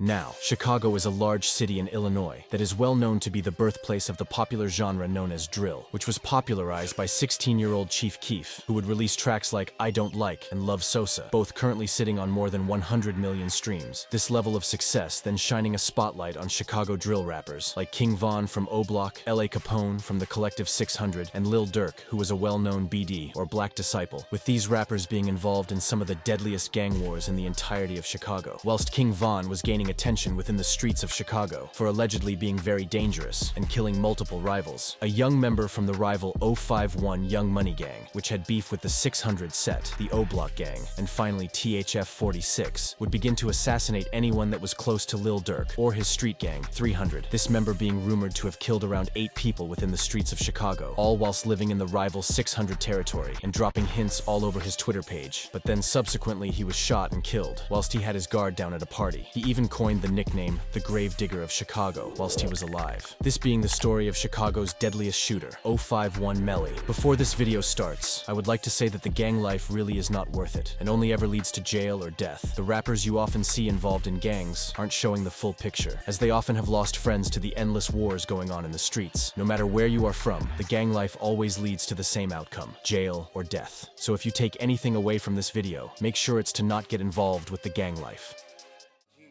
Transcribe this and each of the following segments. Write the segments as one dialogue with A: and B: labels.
A: Now, Chicago is a large city in Illinois that is well known to be the birthplace of the popular genre known as drill, which was popularized by 16-year-old Chief Keef, who would release tracks like I Don't Like and Love Sosa, both currently sitting on more than 100 million streams. This level of success then shining a spotlight on Chicago drill rappers like King Von from O Block, L.A. Capone from the Collective 600, and Lil Durk, who was a well-known BD or Black Disciple, with these rappers being involved in some of the deadliest gang wars in the entirety of Chicago, whilst King Von was gaining attention within the streets of Chicago for allegedly being very dangerous and killing multiple rivals. A young member from the rival 051 Young Money Gang, which had beef with the 600 set, the O Block Gang, and finally THF 46, would begin to assassinate anyone that was close to Lil Durk or his street gang, 300, this member being rumored to have killed around 8 people within the streets of Chicago, all whilst living in the rival 600 territory and dropping hints all over his Twitter page. But then subsequently he was shot and killed whilst he had his guard down at a party. He even coined the nickname the Grave Digger of Chicago whilst he was alive. This being the story of Chicago's deadliest shooter, 051 Melly. Before this video starts, I would like to say that the gang life really is not worth it and only ever leads to jail or death. The rappers you often see involved in gangs aren't showing the full picture, as they often have lost friends to the endless wars going on in the streets. No matter where you are from, the gang life always leads to the same outcome, jail or death. So if you take anything away from this video, make sure it's to not get involved with the gang life.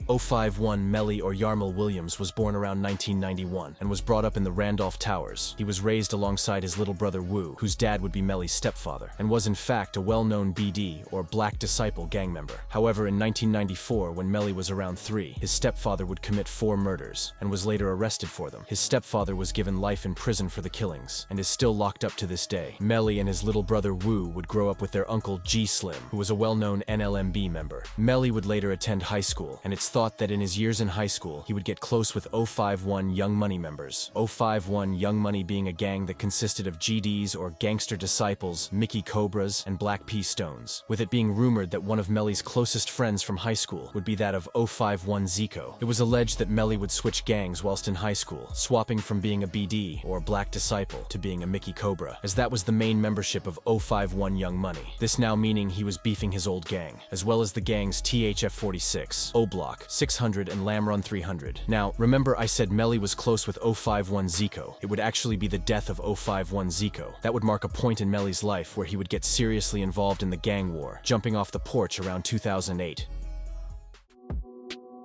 A: 051 Melly or Yarmul Williams was born around 1991 and was brought up in the Randolph Towers. He was raised alongside his little brother Wu, whose dad would be Melly's stepfather, and was in fact a well-known BD or Black Disciple gang member. However, in 1994, when Melly was around 3, his stepfather would commit 4 murders and was later arrested for them. His stepfather was given life in prison for the killings and is still locked up to this day. Melly and his little brother Wu would grow up with their uncle G Slim, who was a well-known NLMB member. Melly would later attend high school, and it's thought that in his years in high school, he would get close with 051 Young Money members. 051 Young Money being a gang that consisted of GDs or Gangster Disciples, Mickey Cobras, and Black P Stones, with it being rumored that one of Melly's closest friends from high school would be that of 051 Zeko. It was alleged that Melly would switch gangs whilst in high school, swapping from being a BD or Black Disciple to being a Mickey Cobra, as that was the main membership of 051 Young Money. This now meaning he was beefing his old gang, as well as the gangs THF 46, O Block, 600, and Lamron 300. Now, remember I said Melly was close with 051 Zeko. It would actually be the death of 051 Zeko. That would mark a point in Melly's life where he would get seriously involved in the gang war, jumping off the porch around 2008.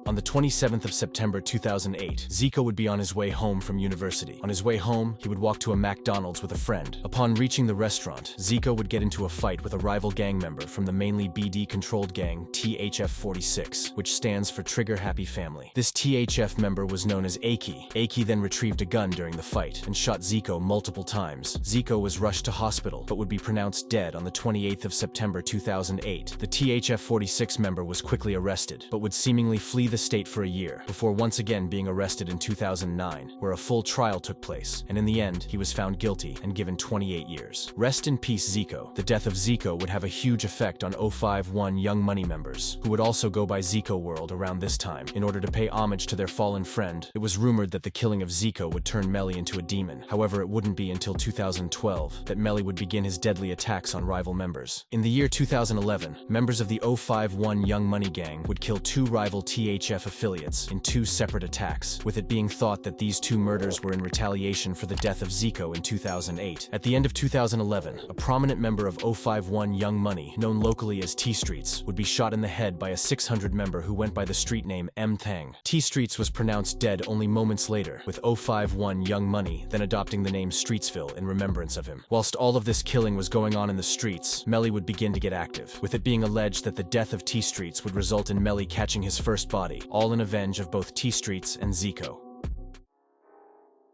A: On the 27th of September 2008, Zeko would be on his way home from university. On his way home, he would walk to a McDonald's with a friend. Upon reaching the restaurant, Zeko would get into a fight with a rival gang member from the mainly BD-controlled gang THF 46, which stands for Trigger Happy Family. This THF member was known as Aki. Aki then retrieved a gun during the fight and shot Zeko multiple times. Zeko was rushed to hospital, but would be pronounced dead on the 28th of September 2008. The THF 46 member was quickly arrested, but would seemingly flee the state for a year, before once again being arrested in 2009, where a full trial took place, and in the end, he was found guilty and given 28 years. Rest in peace, Zeko. The death of Zeko would have a huge effect on 051 Young Money members, who would also go by Zeko World around this time. In order to pay homage to their fallen friend, it was rumored that the killing of Zeko would turn Melly into a demon. However, it wouldn't be until 2012 that Melly would begin his deadly attacks on rival members. In the year 2011, members of the 051 Young Money gang would kill 2 rival THF affiliates in 2 separate attacks, with it being thought that these 2 murders were in retaliation for the death of Zeko in 2008. At the end of 2011, a prominent member of 051 Young Money, known locally as T Streets, would be shot in the head by a 600 member who went by the street name M Thang. T Streets was pronounced dead only moments later, with 051 Young Money then adopting the name Streetsville in remembrance of him. Whilst all of this killing was going on in the streets, Melly would begin to get active, with it being alleged that the death of T Streets would result in Melly catching his first body, all in avenge of both T Streets and Zeko.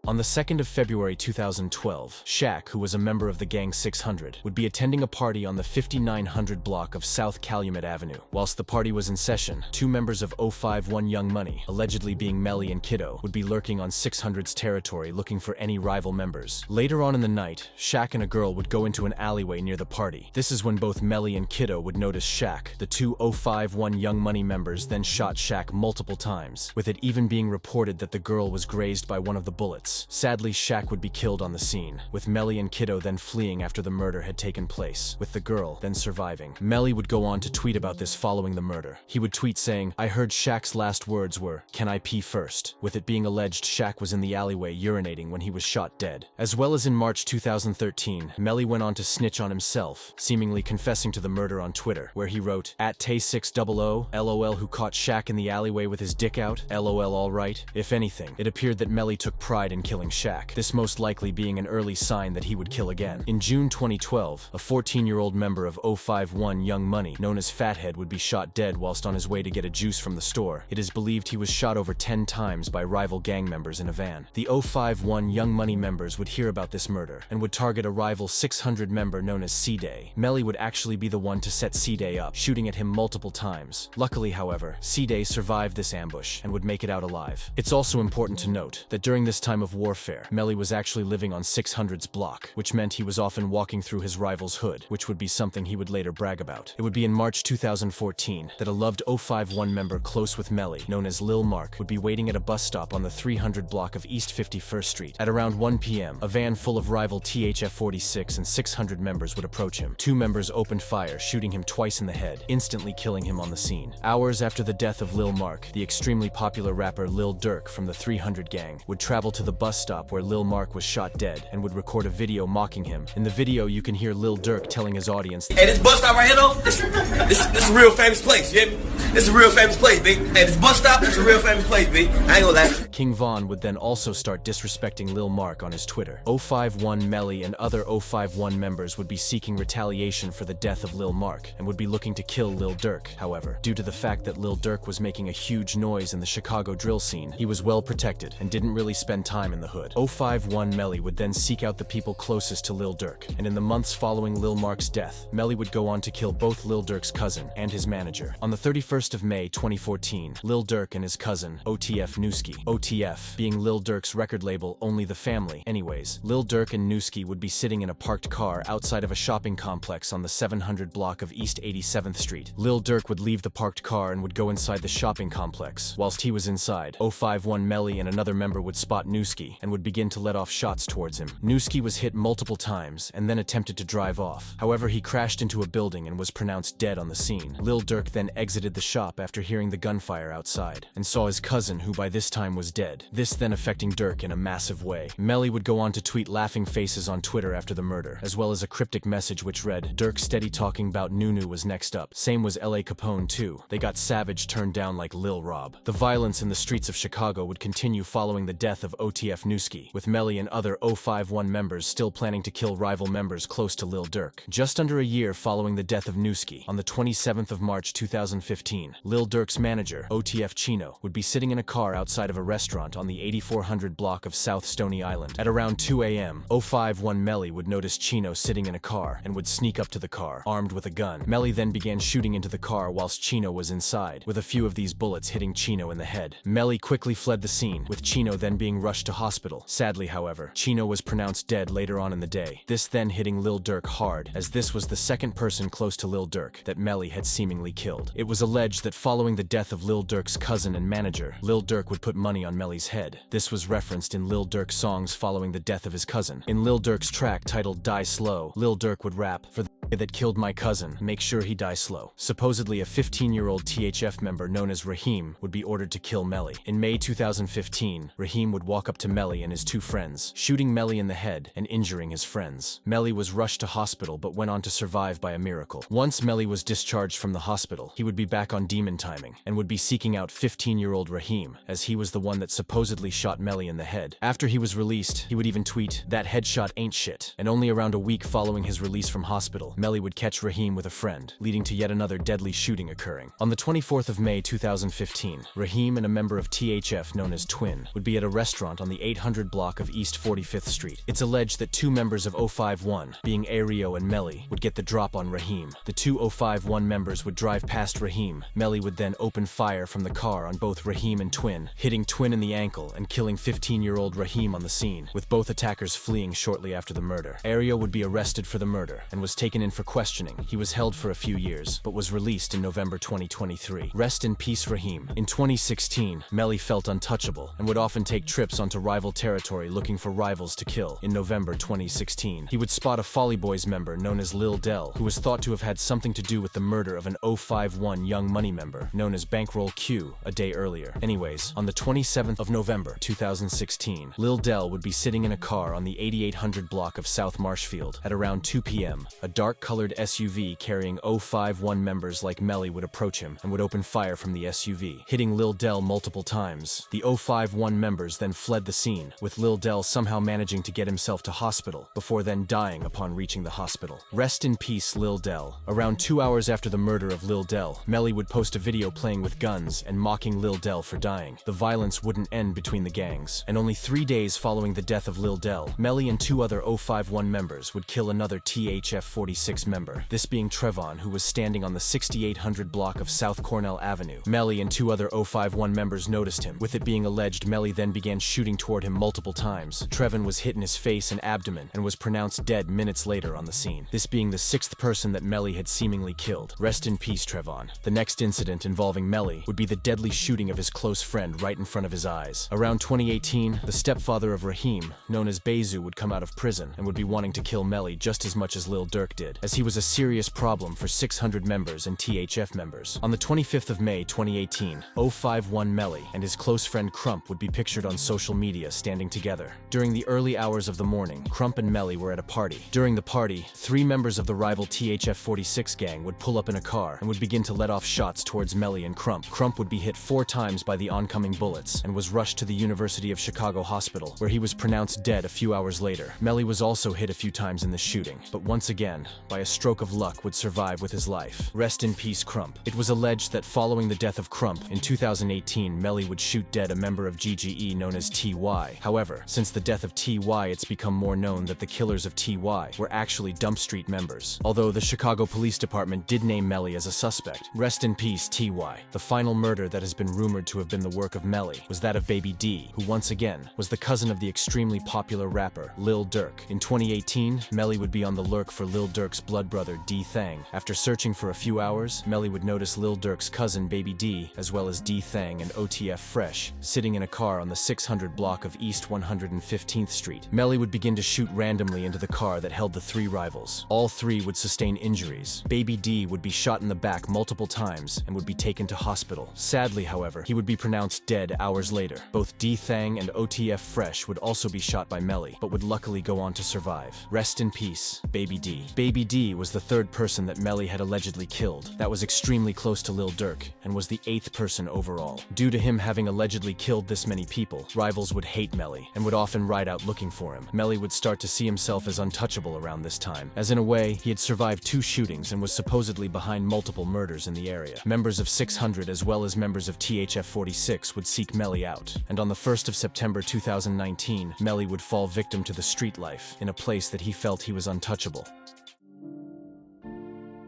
A: On the 2nd of February 2012, Shaq, who was a member of the Gang 600, would be attending a party on the 5900 block of South Calumet Avenue. Whilst the party was in session, 2 members of 051 Young Money, allegedly being Melly and Kiddo, would be lurking on 600's territory looking for any rival members. Later on in the night, Shaq and a girl would go into an alleyway near the party. This is when both Melly and Kiddo would notice Shaq. The 2 051 Young Money members then shot Shaq multiple times, with it even being reported that the girl was grazed by one of the bullets. juice. Sadly, Shaq would be killed on the scene, with Melly and Kiddo then fleeing after the murder had taken place, with the girl then surviving. Melly would go on to tweet about this following the murder. He would tweet saying, "I heard Shaq's last words were, 'Can I pee first?'" with it being alleged Shaq was in the alleyway urinating when he was shot dead. As well as in March 2013, Melly went on to snitch on himself, seemingly confessing to the murder on Twitter, where he wrote, @Tay600, LOL who caught Shaq in the alleyway with his dick out, LOL alright. If anything, it appeared that Melly took pride in killing Shaq, this most likely being an early sign that he would kill again. In June 2012, a 14-year-old member of O51 Young Money, known as Fathead, would be shot dead whilst on his way to get a juice from the store. It is believed he was shot over 10 times by rival gang members in a van. The O51 Young Money members would hear about this murder and would target a rival 600 member known as C-Day. Melly would actually be the one to set C-Day up, shooting at him multiple times. Luckily, however, C-Day survived this ambush and would make it out alive. It's also important to note that during this time of warfare, Melly was actually living on 600's block, which meant he was often walking through his rival's hood, which would be something he would later brag about. It would be in March 2014 that a loved O51 member close with Melly, known as Lil Marc, would be waiting at a bus stop on the 300 block of East 51st Street. At around 1 p.m., a van full of rival THF46 and 600 members would approach him. 2 members opened fire, shooting him twice in the head, instantly killing him on the scene. Hours after the death of Lil Marc, the extremely popular rapper Lil Durk from the 300 gang would travel to the bus stop where Lil Marc was shot dead and would record a video mocking him. In the video, you can hear Lil Durk telling his audience,
B: "Hey, this bus stop right here though, this is a real famous place, you hear me? This is a real famous place, B. Hey, this bus stop, this is a real famous place, B. I ain't gonna lie."
A: King Von would then also start disrespecting Lil Marc on his Twitter. O51 Melly and other O51 members would be seeking retaliation for the death of Lil Marc and would be looking to kill Lil Durk. However, due to the fact that Lil Durk was making a huge noise in the Chicago drill scene, he was well protected and didn't really spend time in the hood. O51 Melly would then seek out the people closest to Lil Durk, and in the months following Lil Marc's death, Melly would go on to kill both Lil Durk's cousin and his manager. On the 31st of May 2014, Lil Durk and his cousin, OTF Nuski, OTF being Lil Durk's record label Only the Family. Anyways, Lil Durk and Nuski would be sitting in a parked car outside of a shopping complex on the 700 block of East 87th Street. Lil Durk would leave the parked car and would go inside the shopping complex. Whilst he was inside, O51 Melly and another member would spot Nuski and would begin to let off shots towards him. Nuski was hit multiple times and then attempted to drive off. However, he crashed into a building and was pronounced dead on the scene. Lil Durk then exited the shop after hearing the gunfire outside and saw his cousin, who by this time was dead. This then affecting Durk in a massive way. Melly would go on to tweet laughing faces on Twitter after the murder, as well as a cryptic message which read, "Durk steady talking about Nunu was next up. Same was LA Capone too. They got savage turned down like Lil Rob." The violence in the streets of Chicago would continue following the death of OTF Nuski, with Melly and other O51 members still planning to kill rival members close to Lil Durk. Just under a year following the death of Nuski, on the 27th of March 2015, Lil Durk's manager, OTF Chino, would be sitting in a car outside of a restaurant on the 8400 block of South Stony Island. At around 2 a.m., O51 Melly would notice Chino sitting in a car and would sneak up to the car, armed with a gun. Melly then began shooting into the car whilst Chino was inside, with a few of these bullets hitting Chino in the head. Melly quickly fled the scene, with Chino then being rushed to hospital. Sadly, however, Chino was pronounced dead later on in the day. This then hitting Lil Durk hard, as this was the second person close to Lil Durk that Melly had seemingly killed. It was alleged that following the death of Lil Durk's cousin and manager, Lil Durk would put money on Melly's head. This was referenced in Lil Durk's songs following the death of his cousin. In Lil Durk's track titled Die Slow, Lil Durk would rap, "For the that killed my cousin, make sure he die slow." Supposedly a 15-year-old THF member known as Raheem would be ordered to kill Melly. In May 2015, Raheem would walk up to Melly and his 2 friends, shooting Melly in the head and injuring his friends. Melly was rushed to hospital but went on to survive by a miracle. Once Melly was discharged from the hospital, he would be back on demon timing and would be seeking out 15-year-old Raheem, as he was the one that supposedly shot Melly in the head. After he was released, he would even tweet, "That headshot ain't shit." And only around a week following his release from hospital, Melly would catch Raheem with a friend, leading to yet another deadly shooting occurring. On the 24th of May 2015, Raheem and a member of THF known as Twin would be at a restaurant on the 800 block of East 45th Street. It's alleged that 2 members of O51, being Ario and Melly, would get the drop on Raheem. The 2 O51 members would drive past Raheem. Melly would then open fire from the car on both Raheem and Twin, hitting Twin in the ankle and killing 15-year-old Raheem on the scene, with both attackers fleeing shortly after the murder. Ario would be arrested for the murder and was taken in for questioning. He was held for a few years, but was released in November 2023. Rest in peace, Raheem. In 2016, Melly felt untouchable and would often take trips onto rival territory looking for rivals to kill. In November 2016, he would spot a FollyBoyz member known as Lil Dell, who was thought to have had something to do with the murder of an 051 Young Money member known as Bankroll Q a day earlier. Anyways, on the 27th of November 2016, Lil Dell would be sitting in a car on the 8800 block of South Marshfield at around 2 p.m. A dark-colored SUV carrying 051 members like Melly would approach him and would open fire from the SUV, hitting Lil Dell multiple times. The 051 members then fled the scene, with Lil Dell somehow managing to get himself to hospital, before then dying upon reaching the hospital. Rest in peace, Lil Dell. Around 2 hours after the murder of Lil Dell, Melly would post a video playing with guns and mocking Lil Dell for dying. The violence wouldn't end between the gangs, and only 3 days following the death of Lil Dell, Melly and 2 other 051 members would kill another THF46 member, this being Trevon, who was standing on the 6800 block of South Cornell Avenue. Melly and 2 other 051 members noticed him. With it being alleged, Melly then began shooting toward him multiple times. Trevon was hit in his face and abdomen and was pronounced dead minutes later on the scene, this being the 6th person that Melly had seemingly killed. Rest in peace, Trevon. The next incident involving Melly would be the deadly shooting of his close friend right in front of his eyes. Around 2018, the stepfather of Raheem, known as Bezu, would come out of prison and would be wanting to kill Melly just as much as Lil Durk did, as he was a serious problem for 600 members and THF members. On the 25th of May 2018, 051 Melly and his close friend Crump would be pictured on social media standing together. During the early hours of the morning, Crump and Melly were at a party. During the party, 3 members of the rival THF46 gang would pull up in a car and would begin to let off shots towards Melly and Crump. Crump would be hit 4 times by the oncoming bullets and was rushed to the University of Chicago hospital, where he was pronounced dead a few hours later. Melly was also hit a few times in the shooting, but once again, by a stroke of luck, would survive with his life. Rest in peace, Crump. It was alleged that following the death of Crump in 2018, Melly would shoot dead a member of GGE known as TWhy. However, since the death of TWhy, it's become more known that the killers of TWhy were actually Dump Street members, although the Chicago Police Department did name Melly as a suspect. Rest in peace, TWhy. The final murder that has been rumored to have been the work of Melly was that of Baby D, who once again was the cousin of the extremely popular rapper Lil Durk. In 2018, Melly would be on the lurk for Lil Durk's blood brother D Thang. After searching for a few hours, Melly would notice Lil Durk's cousin Baby D, as well as D Thang and OTF Fresh, sitting in a car on the 600 block of East 115th Street. Melly would begin to shoot randomly into the car that held the 3 rivals. All 3 would sustain injuries. Baby D would be shot in the back multiple times and would be taken to hospital. Sadly, however, he would be pronounced dead hours later. Both D Thang and OTF Fresh would also be shot by Melly, but would luckily go on to survive. Rest in peace, Baby D. Baby D was the 3rd person that Melly had allegedly killed. That was extremely close to Lil Durk, and was the 8th person overall. Due to him having allegedly killed this many people, rivals would hate Melly, and would often ride out looking for him. Melly would start to see himself as untouchable around this time, as in a way, he had survived 2 shootings and was supposedly behind multiple murders in the area. Members of 600 as well as members of THF46 would seek Melly out, and on the 1st of September 2019, Melly would fall victim to the street life in a place that he felt he was untouchable.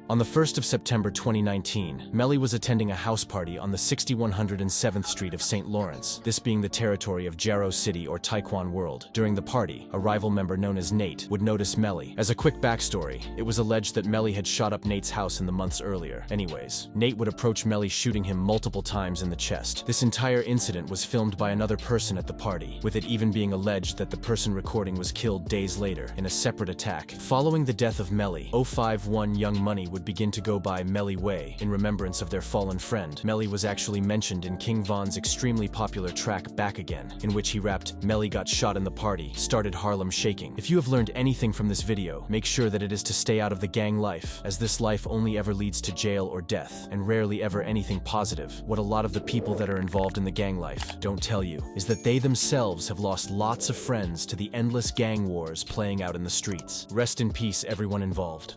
A: On the 1st of September 2019, Melly was attending a house party on the 6107th Street of St. Lawrence, this being the territory of Jarrow City or Taekwon World. During the party, a rival member known as Nate would notice Melly. As a quick backstory, it was alleged that Melly had shot up Nate's house in the months earlier. Anyways, Nate would approach Melly, shooting him multiple times in the chest. This entire incident was filmed by another person at the party, with it even being alleged that the person recording was killed days later in a separate attack. Following the death of Melly, 051 Young Money would begin to go by Melly Way in remembrance of their fallen friend. Melly was actually mentioned in King Von's extremely popular track Back Again, in which he rapped, "Melly got shot in the party, started Harlem shaking." If you have learned anything from this video, make sure that it is to stay out of the gang life, as this life only ever leads to jail or death, and rarely ever anything positive. What a lot of the people that are involved in the gang life don't tell you is that they themselves have lost lots of friends to the endless gang wars playing out in the streets. Rest in peace, everyone involved.